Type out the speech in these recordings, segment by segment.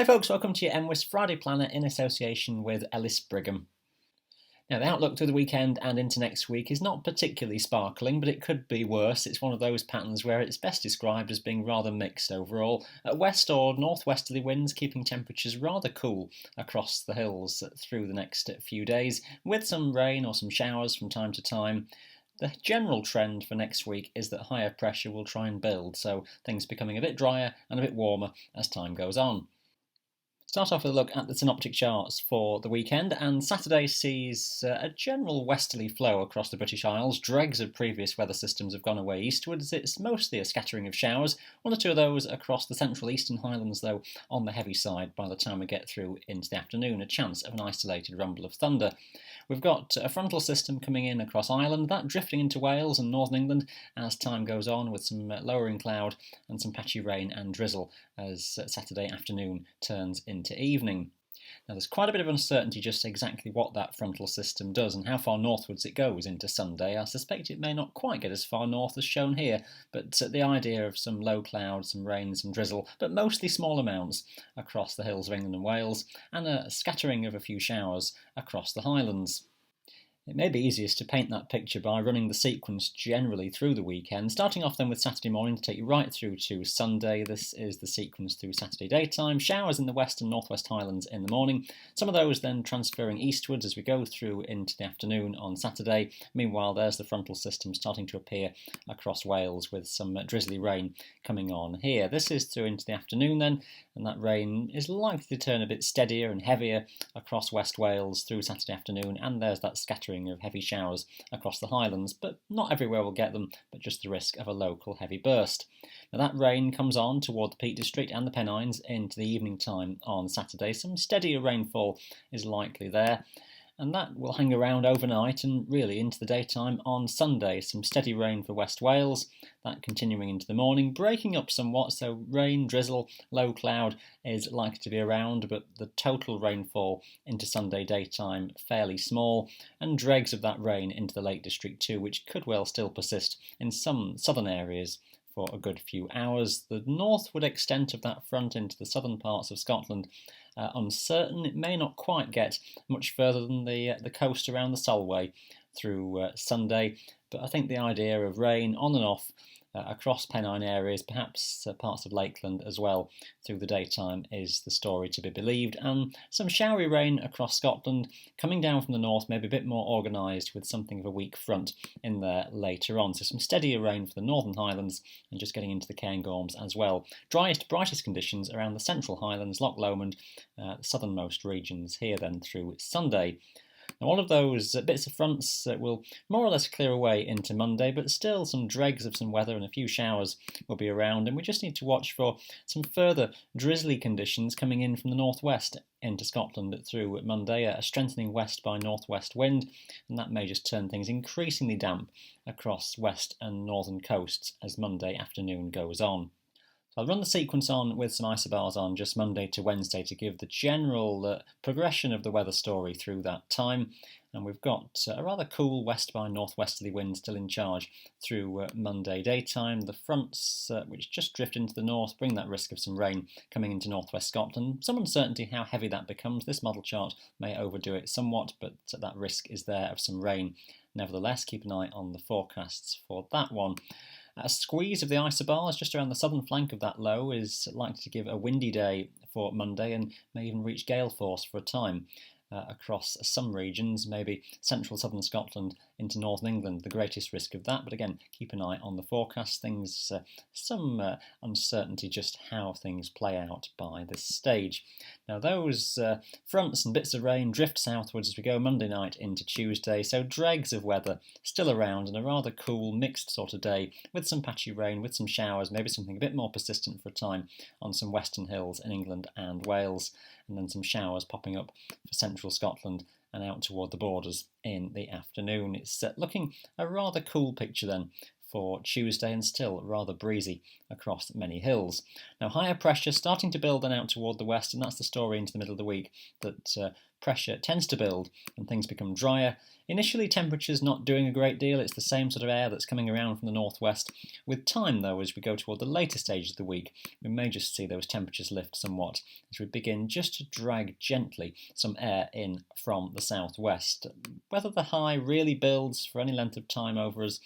Hi folks, welcome to your mwis Friday Planner in association with Ellis Brigham. Now the outlook through the weekend and into next week is not particularly sparkling, but it could be worse. It's one of those patterns where it's best described as being rather mixed overall. West or northwesterly winds keeping temperatures rather cool across the hills through the next few days, with some rain or some showers from time to time. The general trend for next week is that higher pressure will try and build, so things becoming a bit drier and a bit warmer as time goes on. Start off with a look at the synoptic charts for the weekend, and Saturday sees a general westerly flow across the British Isles. Dregs of previous weather systems have gone away eastwards. It's mostly a scattering of showers, one or two of those across the central eastern highlands though on the heavy side by the time we get through into the afternoon, a chance of an isolated rumble of thunder. We've got a frontal system coming in across Ireland, that drifting into Wales and northern England as time goes on, with some lowering cloud and some patchy rain and drizzle as Saturday afternoon turns into evening. Now there's quite a bit of uncertainty just exactly what that frontal system does and how far northwards it goes into Sunday. I suspect it may not quite get as far north as shown here, but the idea of some low cloud, some rain, some drizzle, but mostly small amounts across the hills of England and Wales, and a scattering of a few showers across the Highlands. It may be easiest to paint that picture by running the sequence generally through the weekend, starting off then with Saturday morning to take you right through to Sunday. This is the sequence through Saturday daytime. Showers in the west and northwest highlands in the morning, some of those then transferring eastwards as we go through into the afternoon on Saturday. Meanwhile, there's the frontal system starting to appear across Wales with some drizzly rain coming on here. This is through into the afternoon then, and that rain is likely to turn a bit steadier and heavier across West Wales through Saturday afternoon, and there's that scattering of heavy showers across the Highlands, but not everywhere will get them, but just the risk of a local heavy burst. Now that rain comes on toward the Peak District and the Pennines into the evening time on Saturday. Some steadier rainfall is likely there, and that will hang around overnight and really into the daytime on Sunday. Some steady rain for West Wales, that continuing into the morning, breaking up somewhat, so rain, drizzle, low cloud is likely to be around, but the total rainfall into Sunday daytime fairly small, and dregs of that rain into the Lake District too, which could well still persist in some southern areas for a good few hours. The northward extent of that front into the southern parts of Scotland uncertain. It may not quite get much further than the coast around the Solway through Sunday, but I think the idea of rain on and off across Pennine areas, perhaps parts of Lakeland as well through the daytime, is the story to be believed, and some showery rain across Scotland coming down from the north, maybe a bit more organised with something of a weak front in there later on. So some steadier rain for the Northern Highlands and just getting into the Cairngorms as well. Driest, brightest conditions around the Central Highlands, Loch Lomond, the southernmost regions here then through Sunday. Now all of those bits of fronts will more or less clear away into Monday, but still some dregs of some weather and a few showers will be around, and we just need to watch for some further drizzly conditions coming in from the northwest into Scotland through Monday, a strengthening west by northwest wind, and that may just turn things increasingly damp across west and northern coasts as Monday afternoon goes on. I'll run the sequence on with some isobars on just Monday to Wednesday to give the general progression of the weather story through that time. And we've got a rather cool west by northwesterly wind still in charge through Monday daytime. The fronts, which just drift into the north, bring that risk of some rain coming into northwest Scotland. Some uncertainty how heavy that becomes. This model chart may overdo it somewhat, but that risk is there of some rain. Nevertheless, keep an eye on the forecasts for that one. A squeeze of the isobars just around the southern flank of that low is likely to give a windy day for Monday and may even reach gale force for a time across some regions, maybe central southern Scotland into northern England, the greatest risk of that. But again, keep an eye on the forecast. Things, some uncertainty just how things play out by this stage. Now those fronts and bits of rain drift southwards as we go Monday night into Tuesday, so dregs of weather still around and a rather cool mixed sort of day with some patchy rain, with some showers, maybe something a bit more persistent for a time on some western hills in England and Wales, and then some showers popping up for central Scotland and out toward the borders in the afternoon. It's looking a rather cool picture then for Tuesday, and still rather breezy across many hills. Now higher pressure starting to build then out toward the west, and that's the story into the middle of the week, that pressure tends to build and things become drier. Initially, temperature's not doing a great deal. It's the same sort of air that's coming around from the northwest. With time, though, as we go toward the later stages of the week, we may just see those temperatures lift somewhat as we begin just to drag gently some air in from the southwest. Whether the high really builds for any length of time over us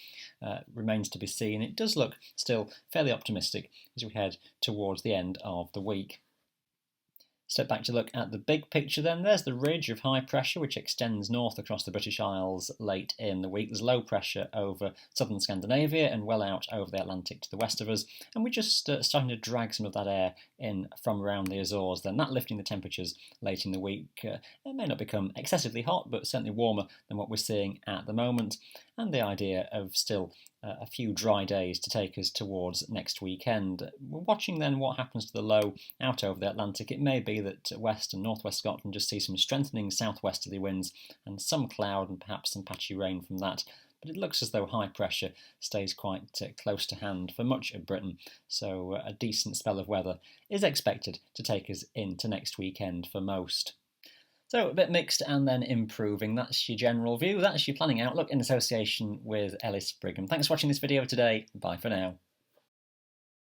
remains to be seen. It does look still fairly optimistic as we head towards the end of the week. Step back to look at the big picture then. There's the ridge of high pressure which extends north across the British Isles late in the week. There's low pressure over southern Scandinavia and well out over the Atlantic to the west of us. And we're just starting to drag some of that air in from around the Azores then. That lifting the temperatures late in the week. It may not become excessively hot, but certainly warmer than what we're seeing at the moment. And the idea of still a few dry days to take us towards next weekend. We're watching then what happens to the low out over the Atlantic. It may be that west and northwest Scotland just see some strengthening southwesterly winds and some cloud and perhaps some patchy rain from that. But it looks as though high pressure stays quite close to hand for much of Britain, so a decent spell of weather is expected to take us into next weekend for most. So a bit mixed and then improving. That's your general view. That's your planning outlook in association with Ellis Brigham. Thanks for watching this video today. Bye for now.